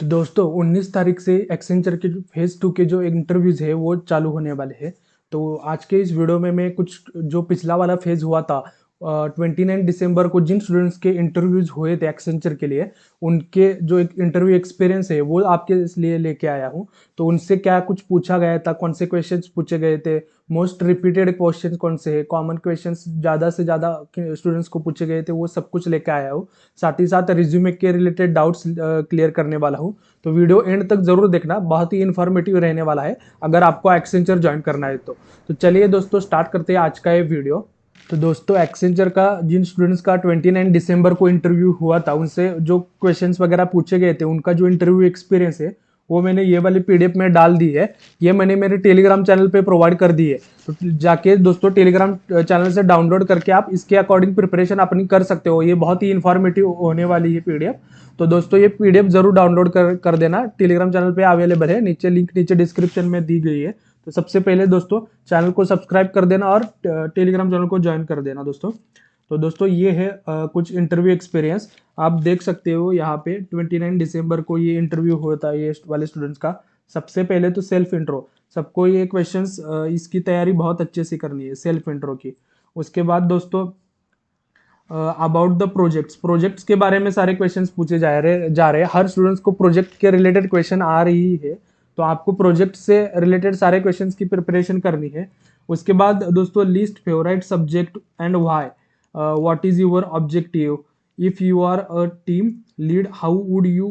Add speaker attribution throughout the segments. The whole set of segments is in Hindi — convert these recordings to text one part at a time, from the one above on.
Speaker 1: तो दोस्तों 19 तारीख से एक्सेंचर के जो फेज़ 2 के जो इंटरव्यूज़ है वो चालू होने वाले हैं। तो आज के इस वीडियो में मैं कुछ जो पिछला वाला फेज़ हुआ था 29 दिसंबर को जिन स्टूडेंट्स के इंटरव्यूज़ हुए थे एक्सेंचर के लिए, उनके जो एक इंटरव्यू एक्सपीरियंस है वो आपके लिए लेके आया हूँ। तो उनसे क्या कुछ पूछा गया था, कौन से क्वेश्चंस पूछे गए थे, मोस्ट रिपीटेड क्वेश्चन कौन से हैं, कॉमन क्वेश्चंस ज़्यादा से ज़्यादा स्टूडेंट्स को पूछे गए थे, वो सब कुछ लेके आया हूँ। साथ ही साथ रिज्यूमे के रिलेटेड डाउट्स क्लियर करने वाला हूँ। तो वीडियो एंड तक जरूर देखना, बहुत ही इन्फॉर्मेटिव रहने वाला है अगर आपको एक्सेंचर ज्वाइन करना है तो चलिए दोस्तों स्टार्ट करते हैं आज का ये वीडियो। तो दोस्तों एक्सेंचर का जिन स्टूडेंट्स का 29 दिसंबर को इंटरव्यू हुआ था उनसे जो क्वेश्चंस वगैरह पूछे गए थे, उनका जो इंटरव्यू एक्सपीरियंस है वो मैंने ये वाली पीडीएफ में डाल दी है। ये मैंने मेरे टेलीग्राम चैनल पे प्रोवाइड कर दी है। तो जाके दोस्तों टेलीग्राम चैनल से डाउनलोड करके आप इसके अकॉर्डिंग प्रिपरेशन अपनी कर सकते हो। ये बहुत ही इन्फॉर्मेटिव होने वाली है पीडीएफ। तो दोस्तों ये पीडीएफ जरूर डाउनलोड कर देना, टेलीग्राम चैनल पे अवेलेबल है, नीचे लिंक नीचे डिस्क्रिप्शन में दी गई है। तो सबसे पहले दोस्तों चैनल को सब्सक्राइब कर देना और टेलीग्राम चैनल को ज्वाइन कर देना दोस्तों। तो दोस्तों ये है कुछ इंटरव्यू एक्सपीरियंस। आप देख सकते हो यहाँ पे 29 दिसंबर को ये इंटरव्यू होता है ये वाले स्टूडेंट्स का। सबसे पहले तो सेल्फ इंट्रो, सबको ये क्वेश्चंस इसकी तैयारी बहुत अच्छे से करनी है सेल्फ इंट्रो की। उसके बाद दोस्तों अबाउट द प्रोजेक्ट्स के बारे में सारे क्वेश्चंस पूछे जा रहे हैं। हर स्टूडेंट्स को प्रोजेक्ट के रिलेटेड क्वेश्चन आ रही है, तो आपको प्रोजेक्ट से रिलेटेड सारे क्वेश्चंस की प्रिपरेशन करनी है। उसके बाद दोस्तों list favourite subject and why, what is your objective, if you are a team lead how would you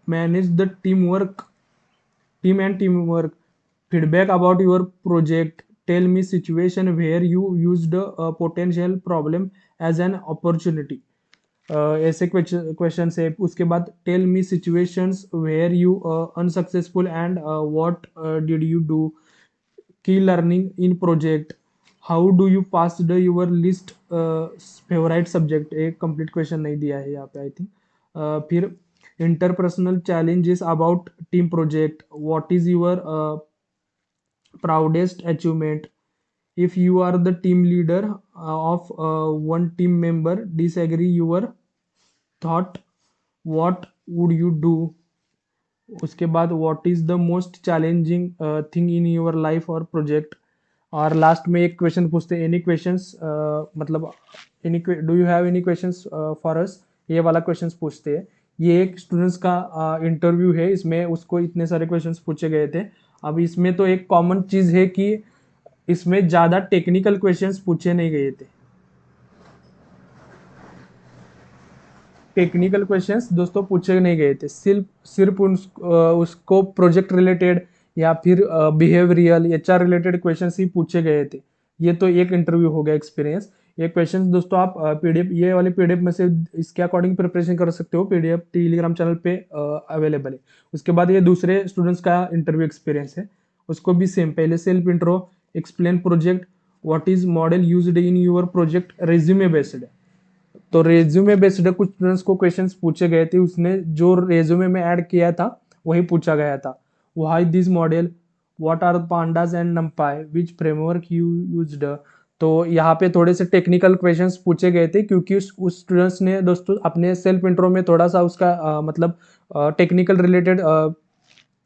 Speaker 1: manage the team and team work, feedback about your project, tell me situation where you used a potential problem as an opportunity। ऐसे क्वेश्चन है। उसके बाद tell me situations where you unsuccessful and what did you do, key learning in project, how do you pass the your list favourite subject. एक कंप्लीट क्वेश्चन नहीं दिया है यहाँ पे आई थिंक। फिर interpersonal challenges about team project, what is your proudest achievement, if you are the team leader of one team member disagree your thought, what would you do। उसके बाद what is the most challenging thing in your life और प्रोजेक्ट। और लास्ट में एक क्वेश्चन पूछते हैं, एनी क्वेश्चंस मतलब any do you have any questions for us, ये वाला क्वेश्चंस पूछते हैं। ये एक स्टूडेंट्स का इंटरव्यू है, इसमें उसको इतने सारे क्वेश्चंस पूछे गए थे। अब इसमें तो एक कॉमन चीज है कि इसमें ज्यादा टेक्निकल क्वेश्चंस पूछे नहीं गए थे। टेक्निकल क्वेश्चंस दोस्तों पूछे नहीं गए थे, सिर्फ सिर्फ उसको प्रोजेक्ट रिलेटेड या फिर बिहेवियरल एचआर रिलेटेड क्वेश्चंस ही पूछे गए थे। ये तो एक इंटरव्यू हो गया एक्सपीरियंस। ये क्वेश्चंस दोस्तों आप पीडीएफ ये वाले पीडीएफ में से इसके अकॉर्डिंग प्रिपरेशन कर सकते हो, पीडीएफ टेलीग्राम चैनल पे अवेलेबल है। उसके बाद ये दूसरे स्टूडेंट्स का इंटरव्यू एक्सपीरियंस है, उसको भी सेम, पहले self intro, explain project, what is model used in your project, resume based है। तो रेज्यूमे बेस्ड कुछ स्टूडेंट्स को क्वेश्चंस पूछे गए थे, उसने जो रेज्यूमे में ऐड किया था वही पूछा गया था। Why this model, what are pandas and NumPy, which framework you used. तो यहाँ पे थोड़े से टेक्निकल क्वेश्चंस पूछे गए थे, क्योंकि उस स्टूडेंट्स ने दोस्तों अपने सेल्फ इंट्रो में थोड़ा सा उसका मतलब टेक्निकल रिलेटेड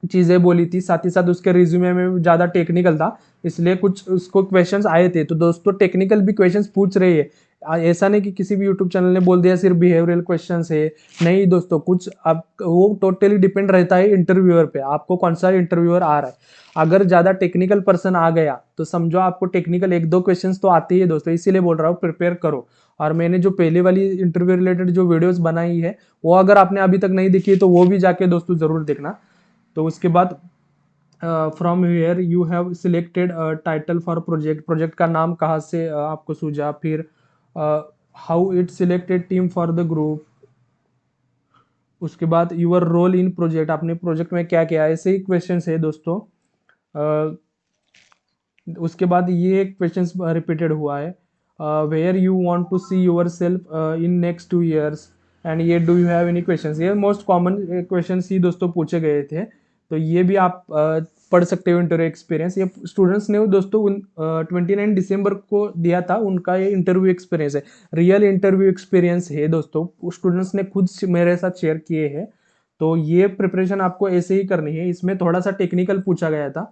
Speaker 1: चीज़ें बोली थी, साथ ही साथ उसके रिज्यूमे में ज़्यादा टेक्निकल था, इसलिए कुछ उसको क्वेश्चंस आए थे। तो दोस्तों टेक्निकल भी क्वेश्चंस पूछ रही है, ऐसा नहीं कि किसी भी यूट्यूब चैनल ने बोल दिया सिर्फ बिहेवियरल क्वेश्चंस है। नहीं दोस्तों, कुछ आप वो टोटली डिपेंड रहता है इंटरव्यूअर पे, आपको कौन सा इंटरव्यूअर आ रहा है। अगर ज़्यादा टेक्निकल पर्सन आ गया तो समझो आपको टेक्निकल एक दो क्वेश्चंस तो आते ही है दोस्तों, इसीलिए बोल रहा हूँ प्रिपेयर करो। और मैंने जो पहले वाली इंटरव्यू रिलेटेड जो वीडियोस बनाई है वो अगर आपने अभी तक नहीं देखी तो वो भी जाके दोस्तों ज़रूर देखना। तो उसके बाद from where you have selected title for project, project का नाम कहाँ से आपको सूझा। फिर how it selected team for the group. उसके बाद यूर रोल इन प्रोजेक्ट, आपने प्रोजेक्ट में क्या किया, ऐसे ही क्वेश्चन है दोस्तों। उसके बाद ये क्वेश्चन रिपीटेड हुआ है, where you want to see yourself in next 2 years, and ये do you have any questions. ये मोस्ट कॉमन क्वेश्चंस ही दोस्तों पूछे गए थे। तो ये भी आप पढ़ सकते हो इंटरव्यू एक्सपीरियंस। ये स्टूडेंट्स ने दोस्तों 29 दिसंबर को दिया था, उनका ये इंटरव्यू एक्सपीरियंस है, रियल इंटरव्यू एक्सपीरियंस है दोस्तों, स्टूडेंट्स ने खुद मेरे साथ शेयर किए हैं। तो ये प्रिपरेशन आपको ऐसे ही करनी है। इसमें थोड़ा सा टेक्निकल पूछा गया था,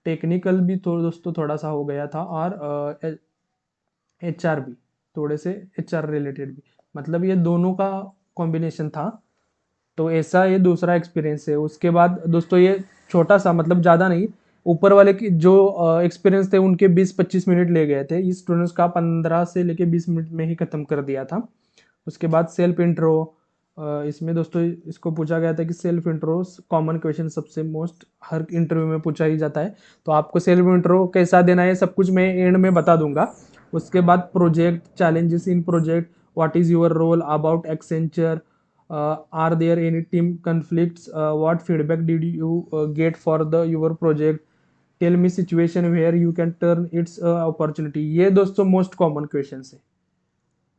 Speaker 1: टेक्निकल भी तो दोस्तों थोड़ा सा हो गया था, और HR भी, थोड़े से HR रिलेटेड भी, मतलब ये दोनों का कॉम्बिनेशन था। तो ऐसा ये दूसरा एक्सपीरियंस है। उसके बाद दोस्तों ये छोटा सा, मतलब ज़्यादा नहीं, ऊपर वाले की जो एक्सपीरियंस थे उनके 20-25 मिनट ले गए थे, इस स्टूडेंट्स का 15 से लेके 20 मिनट में ही ख़त्म कर दिया था। उसके बाद सेल्फ इंट्रो, इसमें दोस्तों इसको पूछा गया था कि सेल्फ इंट्रो कॉमन क्वेश्चन सबसे मोस्ट हर इंटरव्यू में पूछा ही जाता है, तो आपको सेल्फ इंट्रो कैसा देना है सब कुछ मैं एंड में बता दूंगा। उसके बाद project, challenges in project, what is your role about Accenture, are there any team conflicts, what feedback did you get for the your project, tell me situation where you can turn its opportunity. ये दोस्तों मोस्ट कॉमन क्वेश्चन है,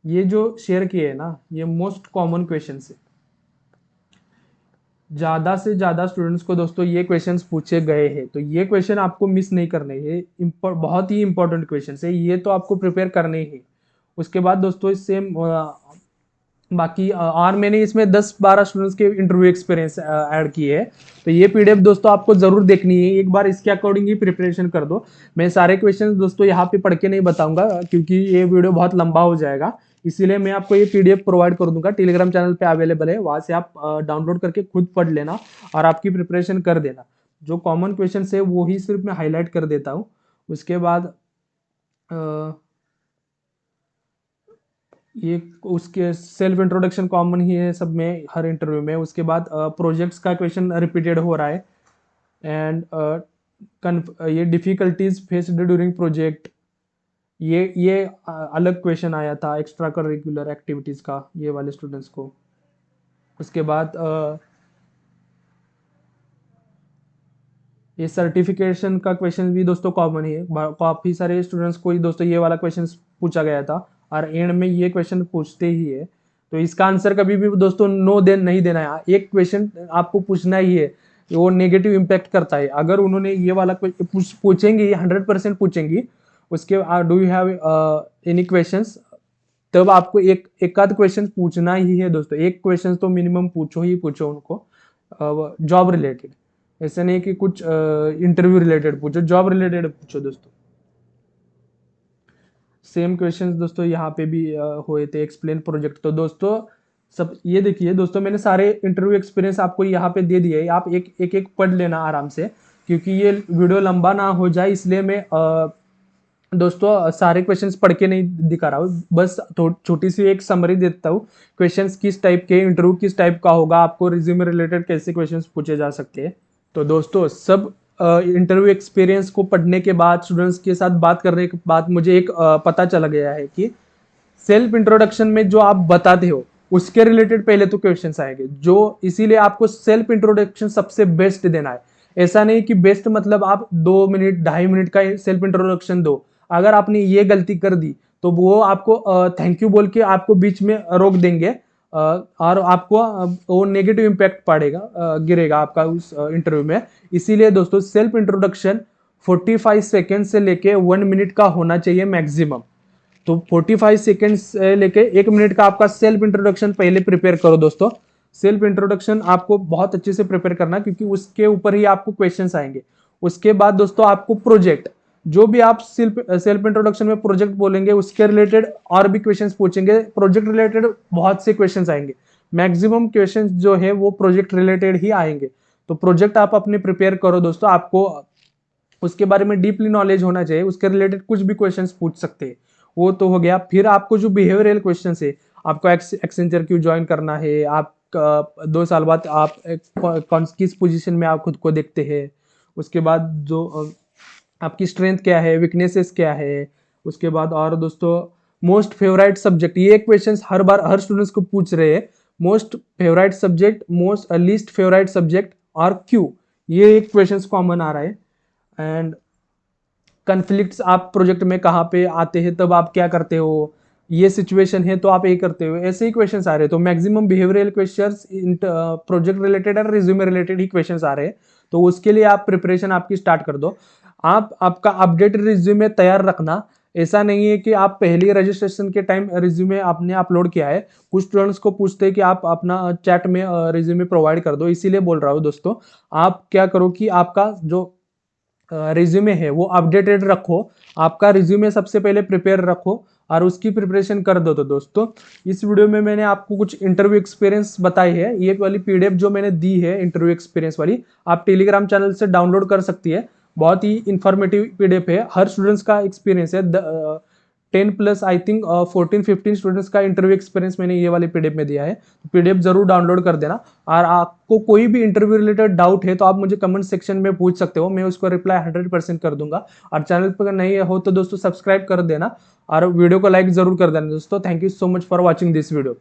Speaker 1: ये जो शेयर किए हैं ना ये मोस्ट कॉमन क्वेश्चन है। ज़्यादा से ज़्यादा स्टूडेंट्स को दोस्तों ये क्वेश्चंस पूछे गए हैं, तो ये क्वेश्चन आपको मिस नहीं करने हैं, बहुत ही इंपॉर्टेंट क्वेश्चन है, ये तो आपको प्रिपेयर करने ही। उसके बाद दोस्तों इससे बाकी और मैंने इसमें 10-12 स्टूडेंट्स के इंटरव्यू एक्सपीरियंस ऐड किए हैं, तो ये PDF दोस्तों आपको जरूर देखनी है, एक बार इसके अकॉर्डिंग ही प्रिपरेशन कर दो। मैं सारे क्वेश्चंस दोस्तों यहाँ पे पढ़ के नहीं बताऊंगा क्योंकि ये वीडियो बहुत लंबा हो जाएगा, इसीलिए मैं आपको ये PDF प्रोवाइड कर दूंगा, टेलीग्राम चैनल पे अवेलेबल है, वहां से आप डाउनलोड करके खुद पढ़ लेना और आपकी प्रिपरेशन कर देना। जो कॉमन क्वेश्चन है वो ही सिर्फ मैं हाईलाइट कर देता हूँ। उसके बाद ये उसके सेल्फ इंट्रोडक्शन कॉमन ही है सब में, हर इंटरव्यू में। उसके बाद प्रोजेक्ट्स का क्वेश्चन रिपीटेड हो रहा है, एंड ये डिफिकल्टीज फेस्ड ड्यूरिंग प्रोजेक्ट, ये अलग क्वेश्चन आया था एक्स्ट्रा करिकुलर एक्टिविटीज़ का ये वाले स्टूडेंट्स को। उसके बाद ये सर्टिफिकेशन का क्वेश्चन भी दोस्तों कॉमन ही है, काफ़ी सारे स्टूडेंट्स को ही दोस्तों ये वाला क्वेश्चन पूछा गया था, और एंड में ये क्वेश्चन पूछते ही है। तो इसका आंसर कभी भी दोस्तों नो नहीं देना है, एक क्वेश्चन आपको पूछना ही है, वो नेगेटिव इम्पैक्ट करता है। अगर उन्होंने ये वाला पूछेंगे 100% पूछेंगी, उसके do you have any questions, तब आपको एक आध क्वेश्चन पूछना ही है दोस्तों, एक क्वेश्चन तो मिनिमम पूछो ही पूछो उनको, जॉब रिलेटेड, ऐसा नहीं कि कुछ इंटरव्यू रिलेटेड पूछो, जॉब रिलेटेड पूछो दोस्तों। सेम क्वेश्चंस दोस्तों यहाँ पे भी हुए थे, एक्सप्लेन प्रोजेक्ट। तो दोस्तों सब ये देखिए दोस्तों, मैंने सारे इंटरव्यू एक्सपीरियंस आपको यहाँ पे दे दिए, आप एक एक पढ़ लेना आराम से, क्योंकि ये वीडियो लंबा ना हो जाए, इसलिए मैं दोस्तों सारे क्वेश्चंस पढ़ के नहीं दिखा रहा हूँ, बस छोटी सी एक समरी देता हूँ, क्वेश्चंस किस टाइप के, इंटरव्यू किस टाइप का होगा, आपको रिज्यूमे रिलेटेड कैसे क्वेश्चंस पूछे जा सकते हैं। तो दोस्तों सब इंटरव्यू एक्सपीरियंस को पढ़ने के बाद, स्टूडेंट्स के साथ बात करने के बाद मुझे एक पता चला गया है कि सेल्फ इंट्रोडक्शन में जो आप बताते हो उसके रिलेटेड पहले तो क्वेश्चंस आएंगे, जो इसीलिए आपको सेल्फ इंट्रोडक्शन सबसे बेस्ट देना है। ऐसा नहीं कि बेस्ट मतलब आप 2 मिनट 2.5 मिनट का सेल्फ इंट्रोडक्शन दो, अगर आपने ये गलती कर दी तो वो आपको थैंक यू बोल के आपको बीच में रोक देंगे, और आपको वो नेगेटिव इम्पैक्ट पड़ेगा, गिरेगा आपका उस इंटरव्यू में। इसीलिए दोस्तों सेल्फ इंट्रोडक्शन 45 सेकेंड से लेके 1 मिनट का होना चाहिए मैक्सिमम। तो 45 सेकेंड से लेके 1 मिनट का आपका सेल्फ इंट्रोडक्शन पहले प्रिपेयर करो दोस्तों। सेल्फ इंट्रोडक्शन आपको बहुत अच्छे से प्रिपेयर करना, क्योंकि उसके ऊपर ही आपको क्वेश्चंस आएंगे। उसके बाद दोस्तों आपको प्रोजेक्ट, जो भी आप सेल्फ इंट्रोडक्शन में प्रोजेक्ट बोलेंगे उसके रिलेटेड और भी क्वेश्चंस पूछेंगे, प्रोजेक्ट रिलेटेड बहुत से क्वेश्चंस आएंगे, मैक्सिमम क्वेश्चंस जो है वो प्रोजेक्ट रिलेटेड ही आएंगे। तो प्रोजेक्ट आप अपने प्रिपेयर करो दोस्तों, आपको उसके बारे में डीपली नॉलेज होना चाहिए, उसके रिलेटेड कुछ भी क्वेश्चंस पूछ सकते हैं। वो तो हो गया। फिर आपको जो बिहेवियरल क्वेश्चन है, आपको एक्सेंचर क्यों ज्वाइन करना है, आप 2 साल बाद आप किस पोजीशन में आप खुद को देखते हैं, उसके बाद जो आपकी स्ट्रेंथ क्या है, वीकनेसेस क्या है, उसके बाद और दोस्तों मोस्ट फेवरेट सब्जेक्ट, ये क्वेश्चन हर बार हर स्टूडेंट्स को पूछ रहे हैं, most favourite subject, most least favourite subject और क्यों, ये एक क्वेश्चन कॉमन आ रहा है। एंड कन्फ्लिक्ट्स, आप प्रोजेक्ट में कहाँ पे आते हैं, तब आप क्या करते हो, ये सिचुएशन है तो आप ये करते हो, ऐसे ही क्वेश्चंस आ रहे हैं। तो maximum behavioural questions project related और रिज्यूमे रिलेटेड ही क्वेश्चंस आ रहे हैं, तो उसके लिए आप प्रिपरेशन आपकी स्टार्ट कर दो। आप आपका अपडेटेड रिज्यूमे तैयार रखना, ऐसा नहीं है कि आप पहले रजिस्ट्रेशन के टाइम रिज्यूमे आपने अपलोड किया है। कुछ स्टूडेंट्स को पूछते हैं कि आप अपना चैट में रिज्यूमे प्रोवाइड कर दो, इसीलिए बोल रहा हूँ दोस्तों। आप क्या करो कि आपका जो रिज्यूमे है वो अपडेटेड रखो, आपका रिज्यूमे सबसे पहले प्रिपेयर रखो और उसकी प्रिपरेशन कर दो। तो दोस्तों इस वीडियो में मैंने आपको कुछ इंटरव्यू एक्सपीरियंस बताई है। ये वाली पीडीएफ जो मैंने दी है इंटरव्यू एक्सपीरियंस वाली, आप टेलीग्राम चैनल से डाउनलोड कर सकती है। बहुत ही इंफॉर्मेटिव पीडीएफ है, हर स्टूडेंट्स का एक्सपीरियंस है। 10+ आई थिंक 14-15 स्टूडेंट्स का इंटरव्यू एक्सपीरियंस मैंने ये वाले पीडीएफ में दिया है। तो पीडीएफ जरूर डाउनलोड कर देना। और आपको कोई भी इंटरव्यू रिलेटेड डाउट है तो आप मुझे कमेंट सेक्शन में पूछ सकते हो, मैं उसको रिप्लाई 100% कर दूंगा। और चैनल पर नहीं हो तो दोस्तों सब्सक्राइब कर देना और वीडियो को लाइक जरूर कर देना दोस्तों। Thank you so much for watching this video.